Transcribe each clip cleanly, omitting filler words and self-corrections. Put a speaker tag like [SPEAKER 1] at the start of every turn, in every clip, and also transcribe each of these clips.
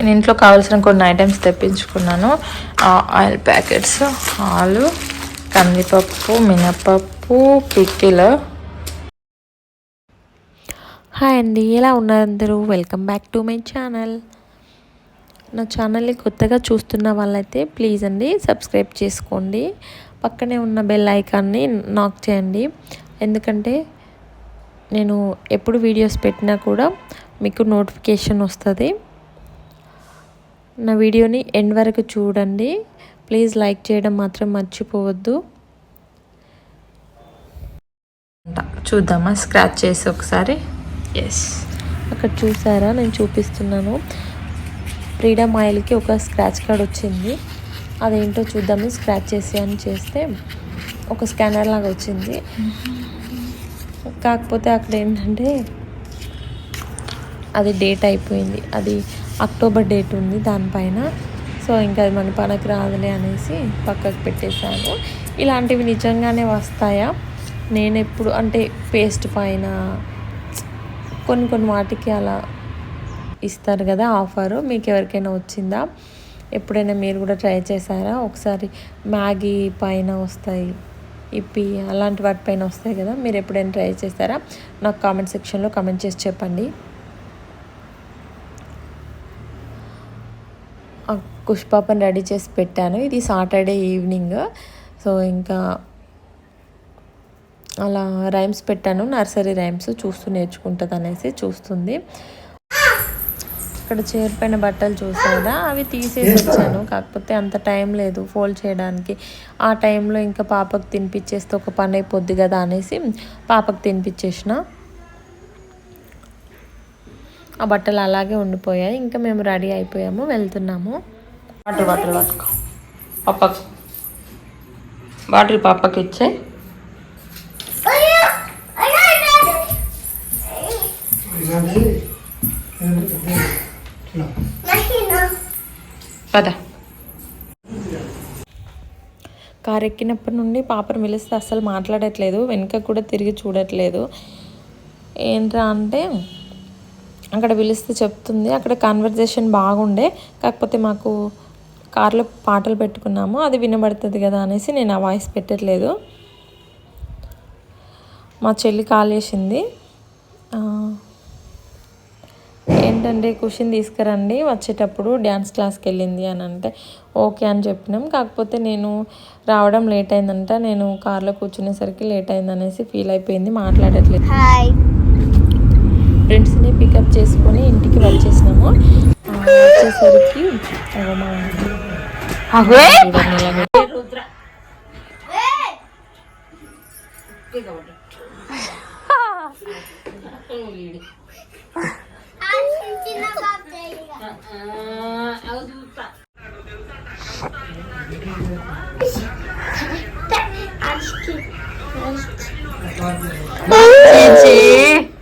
[SPEAKER 1] నేను ఇంట్లో కావాల్సిన కొన్ని ఐటమ్స్ తెప్పించుకున్నాను. ఆయిల్ ప్యాకెట్స్, ఆలు, కందిపప్పు, మినపప్పు, పికిల్. హాయ్ అండి, ఎలా ఉన్నారు అందరూ? Welcome back to my channel. నా ఛానల్ని కొత్తగా చూస్తున్న వాళ్ళైతే ప్లీజ్ అండి సబ్స్క్రైబ్ చేసుకోండి. పక్కనే ఉన్న బెల్ ఐకాన్ని నాక్ చేయండి. ఎందుకంటే నేను ఎప్పుడు వీడియోస్ పెట్టినా కూడా మీకు నోటిఫికేషన్ వస్తుంది. నా వీడియోని ఎండ్ వరకు చూడండి. ప్లీజ్ లైక్ చేయడం మాత్రం మర్చిపోవద్దు. చూద్దామా స్క్రాచ్ చేసి ఒకసారి? ఎస్, అక్కడ చూసారా, నేను చూపిస్తున్నాను. ఫ్రీడమ్ ఆయిల్కి ఒక స్క్రాచ్ కార్డ్ వచ్చింది. అదేంటో చూద్దాము. స్క్రాచ్ చేసి అని చేస్తే ఒక స్కానర్ లాగా వచ్చింది. కాకపోతే అక్కడ ఏంటంటే అది డేట్ అయిపోయింది. అది అక్టోబర్ డేట్ ఉంది దానిపైన. సో ఇంకా అది మన పనికి రాదులే అనేసి పక్కకు పెట్టేశాను. ఇలాంటివి నిజంగానే వస్తాయా? నేను ఎప్పుడు అంటే పేస్ట్ పైన కొన్ని వాటికి అలా ఇస్తారు కదా ఆఫరు. మీకు ఎవరికైనా వచ్చిందా? ఎప్పుడైనా మీరు కూడా ట్రై చేశారా? ఒకసారి మ్యాగీ పైన వస్తాయి, ఇప్పి అలాంటి వాటిపైన వస్తాయి కదా, మీరు ఎప్పుడైనా ట్రై చేస్తారా? నాకు కామెంట్ సెక్షన్లో కామెంట్ చేసి చెప్పండి. కుష్పాపని రెడీ చేసి పెట్టాను. ఇది సాటర్డే ఈవినింగ్. సో ఇంకా అలా రైమ్స్ పెట్టాను, నర్సరీ రైమ్స్ చూస్తూ నేర్చుకుంటుంది అనేసి చూస్తుంది. ఇక్కడ చైర్ పైన బట్టలు చూసారా, అవి తీసేసి వచ్చాను. కాకపోతే అంత టైం లేదు ఫోల్డ్ చేయడానికి. ఆ టైంలో ఇంకా పాపకు తినిపించేస్తే ఒక పని అయిపోద్ది కదా అనేసి పాపకు తినిపించేసిన. ఆ బట్టలు అలాగే ఉండిపోయాయి. ఇంకా మేము రెడీ అయిపోయాము, వెళ్తున్నాము. బాటిల్ పట్టుకో పాపకు, బాటిల్ పాపకి ఇచ్చే. పద. కారు ఎక్కినప్పటి నుండి పాపను పిలిస్తే అస్సలు మాట్లాడట్లేదు, వెనుక కూడా తిరిగి చూడట్లేదు. ఏంట్రా అంటే అక్కడ పిలిస్తే చెప్తుంది. అక్కడ కన్వర్జేషన్ బాగుండే, కాకపోతే మాకు కార్లో పాటలు పెట్టుకున్నాము, అది వినబడుతుంది కదా అనేసి నేను ఆ వాయిస్ పెట్టట్లేదు. మా చెల్లి కాల్ చేసింది. ఏంటంటే కుషిని తీసుకురండి వచ్చేటప్పుడు, డ్యాన్స్ క్లాస్కి వెళ్ళింది అని అంటే ఓకే అని చెప్పినాం. కాకపోతే నేను రావడం లేట్ అయిందంట, నేను కార్లో కూర్చునేసరికి లేట్ అయిందనేసి ఫీల్ అయిపోయింది, మాట్లాడట్లేదు. ఫ్రెండ్స్ని పికప్ చేసుకొని ఇంటికి వచ్చేసినాము. వచ్చేసరికి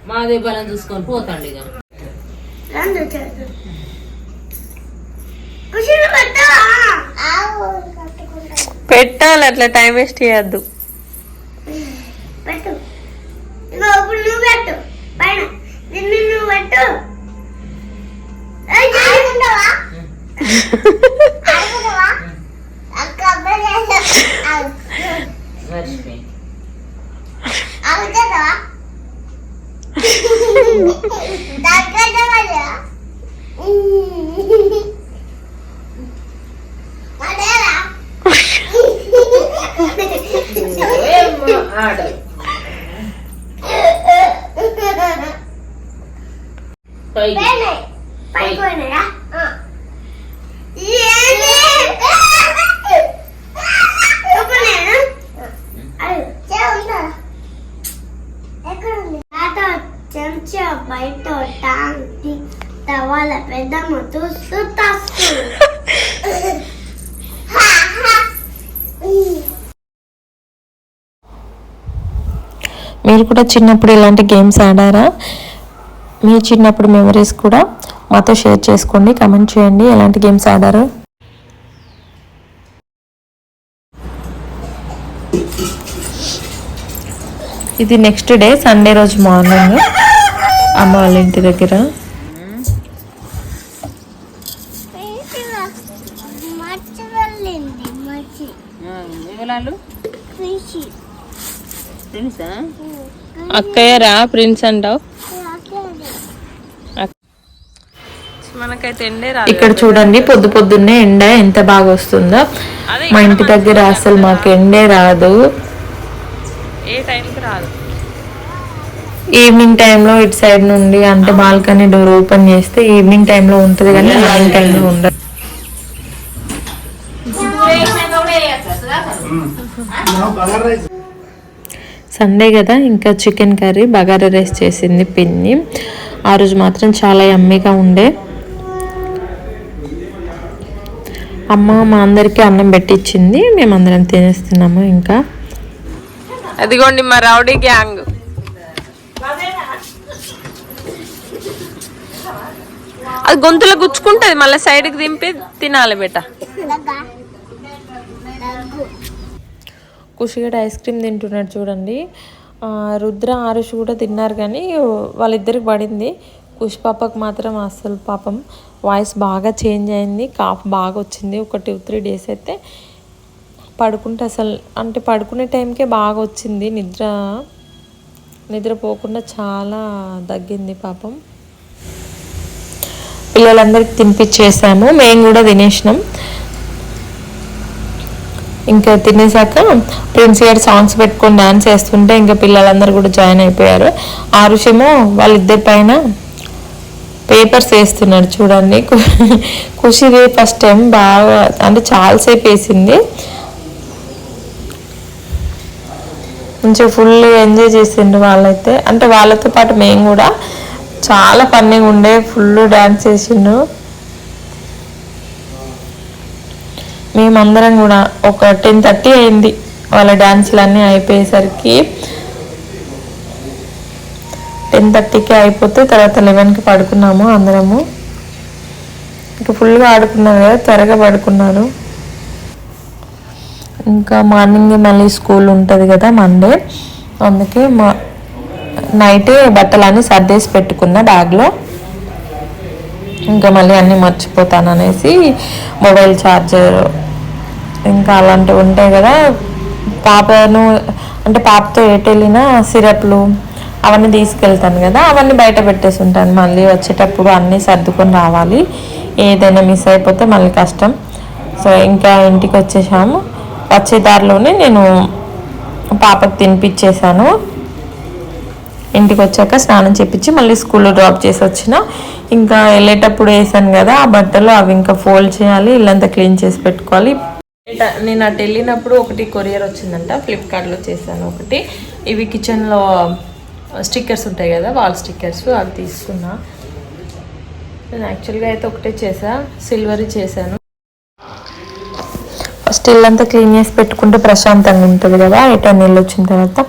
[SPEAKER 2] మాదే బలం చూసుకొని పోతాండి. ఇక
[SPEAKER 1] పెట్టాలి, అట్లా టైం వేస్ట్ చేయద్దు.
[SPEAKER 3] చెంచా బయట టాంకి తవాల పెద్ద మొత్తం
[SPEAKER 1] మీరు కూడా చిన్నప్పుడు ఇలాంటి గేమ్స్ ఆడారా? మీ చిన్నప్పుడు మెమరీస్ కూడా మాతో షేర్ చేసుకోండి, కామెంట్ చేయండి ఎలాంటి గేమ్స్ ఆడారు. ఇది నెక్స్ట్ డే సండే రోజు మార్నింగ్ అమ్మ వాళ్ళ ఇంటి దగ్గర.
[SPEAKER 3] మచ్చి వెళ్ళింది మచ్చి
[SPEAKER 2] ఎవరు
[SPEAKER 3] ఫిషి
[SPEAKER 2] ఫ్రెండ్సా?
[SPEAKER 1] అక్కయ్యరా ప్రిన్స్ అంటావు. మనకైతే ఎండే రాదు. ఇక్కడ చూడండి పొద్దు పొద్దున్నే ఎండ ఎంత బాగా వస్తుందో. మా ఇంటి దగ్గర అసలు మాకు ఎండే రాదు, ఏ టైంకి రాదు. ఈవినింగ్ టైంలో ఇటు సైడ్ నుండి అంటే బాల్కనీ డోర్ ఓపెన్ చేస్తే ఈవినింగ్ టైంలో ఉంటుంది, కానీ మార్నింగ్ టైంలో ఉండదు. సండే కదా, ఇంకా చికెన్ కర్రీ బగారా రైస్ చేసింది పిన్ని. ఆ రోజు మాత్రం చాలా యమ్మీగా ఉండే. అమ్మ మా అందరికీ అన్నం పెట్టించింది, మేమందరం తినేస్తున్నాము. ఇంకా అదిగోండి మా రౌడీ గ్యాంగ్. అది గొంతులో గుచ్చుకుంటుంది, మళ్ళీ సైడ్కి దింపి తినాలి బేట. కుషిగడ ఐస్ క్రీమ్ తింటున్నాడు చూడండి. రుద్ర ఆరుష్ కూడా తిన్నారు, కానీ వాళ్ళిద్దరికి పడింది. కుష్ పాపకు మాత్రం అసలు పాపం వాయిస్ బాగా చేంజ్ అయింది, కాఫ్ బాగా వచ్చింది. ఒక 2-3 డేస్ అయితే పడుకుంటే అసలు అంటే పడుకునే టైంకే బాగా వచ్చింది, నిద్రపోకుండా చాలా తగ్గింది పాపం. పిల్లలందరికీ తినిపించేసాము, మేము కూడా తినేసినాం. ఇంకా తినేసాక ప్రిన్స్ గారు సాంగ్స్ పెట్టుకొని డాన్స్ చేస్తుంటే ఇంకా పిల్లలందరూ కూడా జాయిన్ అయిపోయారు. ఆరుషేమో వాళ్ళిద్దరి పైన పేపర్స్ వేస్తున్నాడు చూడండి. ఖుషిది ఫస్ట్ టైం బాగా అంటే చాలాసేపు వేసింది, మంచిగా ఫుల్ ఎంజాయ్ చేసిండ్రు వాళ్ళైతే. అంటే వాళ్ళతో పాటు మేము కూడా చాలా ఫన్నీగా ఉండే, ఫుల్ డాన్స్ చేసిండు. మేమందరం కూడా ఒక 10:30 అయింది వాళ్ళ డాన్సులన్నీ అయిపోయేసరికి. 10:30కి అయిపోతే తర్వాత 11కి పడుకున్నాము అందరము. ఇంకా ఫుల్గా ఆడుకున్నారు కదా, త్వరగా పడుకున్నారు. ఇంకా మార్నింగ్ మళ్ళీ స్కూల్ ఉంటుంది కదా మండే, అందుకే నైటే బట్టలన్నీ సర్దేసి పెట్టుకున్న బ్యాగ్లో. ఇంకా మళ్ళీ అన్నీ మర్చిపోతాను అనేసి మొబైల్ ఛార్జర్ ఇంకా అలాంటివి ఉంటాయి కదా, పాపను అంటే పాపతో ఎటు వెళ్ళినా సిరప్లు అవన్నీ తీసుకెళ్తాను కదా, అవన్నీ బయట పెట్టేసి ఉంటాను. మళ్ళీ వచ్చేటప్పుడు అన్నీ సర్దుకొని రావాలి, ఏదైనా మిస్ అయిపోతే మళ్ళీ కష్టం. సో ఇంకా ఇంటికి వచ్చేసాము. వచ్చే దారిలోనే నేను పాపకు తినిపించేసాను. ఇంటికి వచ్చాక స్నానం చేపించి మళ్ళీ స్కూల్లో డ్రాప్ చేసి వచ్చిన. ఇంకా వెళ్ళేటప్పుడు వేసాను కదా ఆ బట్టలు, అవి ఇంకా ఫోల్డ్ చేయాలి, ఇల్లంతా క్లీన్ చేసి పెట్టుకోవాలి. నేను అటు వెళ్ళినప్పుడు ఒకటి కొరియర్ వచ్చిందంట, ఫ్లిప్కార్ట్లో చేశాను ఒకటి. ఇవి కిచెన్లో స్టిక్కర్స్ ఉంటాయి కదా, వాల్ స్టిక్కర్స్, అవి తీసుకున్నా. నేను యాక్చువల్గా అయితే ఒకటే చేసా, సిల్వర్ చేశాను. ఫస్ట్ ఇల్లంతా క్లీన్ చేసి పెట్టుకుంటే ప్రశాంతంగా ఉంటుంది కదా ఎటైనా నీళ్ళు వచ్చిన తర్వాత,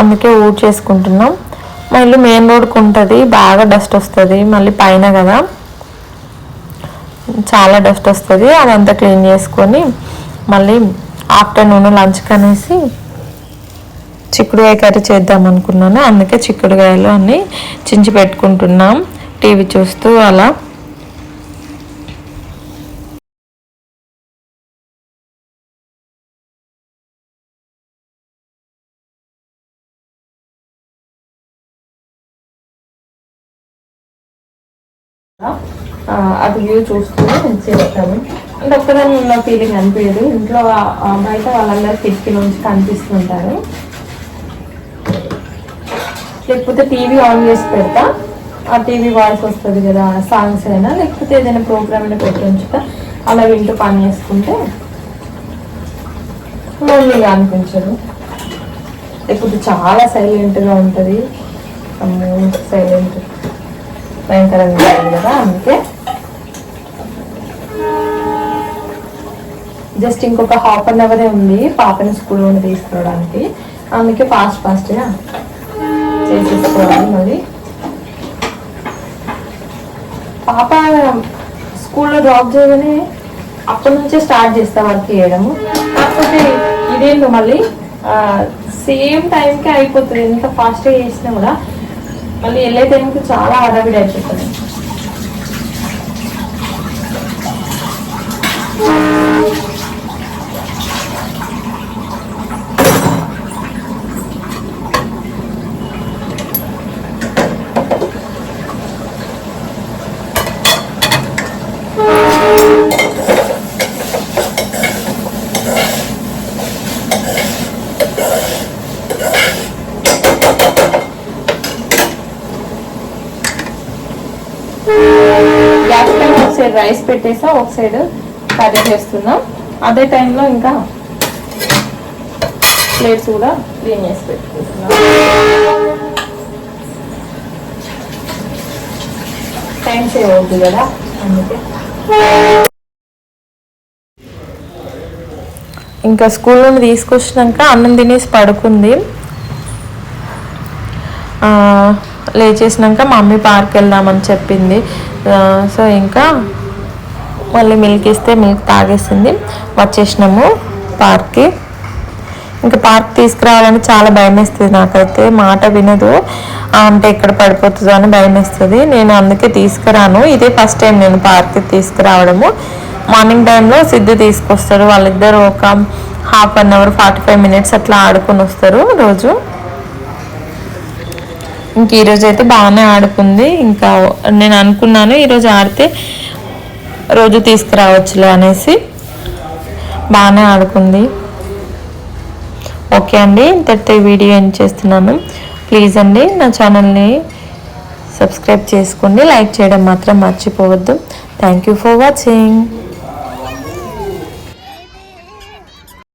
[SPEAKER 1] అందుకే ఊడ్ చేసుకుంటున్నాం. మా ఇల్లు మెయిన్ రోడ్కి ఉంటుంది, బాగా డస్ట్ వస్తుంది, మళ్ళీ పైన కదా చాలా డస్ట్ వస్తుంది. అదంతా క్లీన్ చేసుకొని మళ్ళీ ఆఫ్టర్నూన్ లంచ్కి అనేసి చిక్కుడుకాయ కర్రీ చేద్దాం అనుకున్నాను, అందుకే చిక్కుడుకాయలు అన్నీ చించి పెట్టుకుంటున్నాం టీవీ చూస్తూ అలా. అది వ్యూ చూస్తూ చేస్తాను. అంటే ఒక్కదాన్ని ఉన్న ఫీలింగ్ అనిపించదు, ఇంట్లో బయట వాళ్ళందరూ కిటికీ నుంచి కనిపిస్తుంటారు. లేకపోతే టీవీ ఆన్ చేసి పెడతా, ఆ టీవీ వాయిస్ వస్తుంది కదా, సాంగ్స్ అయినా లేకపోతే ఏదైనా ప్రోగ్రామ్ అయినా పెట్టి ఉంచుతా, అలా వింటూ పని చేసుకుంటే లోన్లీగా అనిపించదు. లేకపోతే చాలా సైలెంట్గా ఉంటుంది, సైలెంట్ భయంకరంగా ఉంటుంది కదా, అందుకే జస్ట్ ఇంకొక ½ an hour ఉంది పాపని స్కూల్ నుండి తీసుకురావడానికి, అందుకే ఫాస్ట్గా చేసేసుకోవాలి. మళ్ళీ పాప స్కూల్లో డ్రాప్ చేయగానే అప్పటి నుంచే స్టార్ట్ చేస్తా వర్క్ చేయడము. కాకపోతే ఇదేంటో మళ్ళీ సేమ్ టైంకే అయిపోతుంది, ఎంత ఫాస్ట్గా చేసినా కూడా మళ్ళీ వెళ్ళే టైంకి చాలా హడావిడి అయిపోతుంది. సైడ్ రైస్ పెట్టేసా, ఒక సైడ్ కర్రీ చేస్తున్నాం. అదే టైంలో ఇంకా ప్లేట్స్ కూడా క్లీన్ చేసి పెట్టుకుంటున్నాం. టైం సేవ్ అవుతుంది కదా అందుకే. ఇంకా స్కూల్ నుండి తీసుకొచ్చినాక అన్నం తినేసి పడుకుంది. లేచేసినాక మమ్మీ పార్క్ వెళ్దామని చెప్పింది. సో ఇంకా మళ్ళీ మిల్క్ ఇస్తే మిల్క్ తాగేసింది. వచ్చేసినాము పార్క్కి. ఇంకా పార్క్ తీసుకురావాలని చాలా భయం వేస్తుంది నాకైతే. మాట వినదు, అంటే ఎక్కడ పడిపోతుందో అని భయం వేస్తుంది. నేను అందుకే తీసుకురాను. ఇదే ఫస్ట్ టైం నేను పార్క్కి తీసుకురావడము. మార్నింగ్ టైంలో సిద్ధు తీసుకొస్తారు. వాళ్ళిద్దరు ఒక హాఫ్ అన్ అవర్ 45 minutes అట్లా ఆడుకొని వస్తారు రోజు. ఇంక ఈరోజు అయితే బాగానే ఆడుకుంది. ఇంకా నేను అనుకున్నాను ఈరోజు ఆడితే రోజు తీసుకురావచ్చులే అనేసి. బాగానే ఆడుకుంది. ఓకే అండి, ఇంతటితో వీడియో ఎండ్ చేస్తున్నాను. ప్లీజ్ అండి నా ఛానల్ని సబ్స్క్రైబ్ చేసుకోండి. లైక్ చేయడం మాత్రం మర్చిపోవద్దు. Thank you for watching.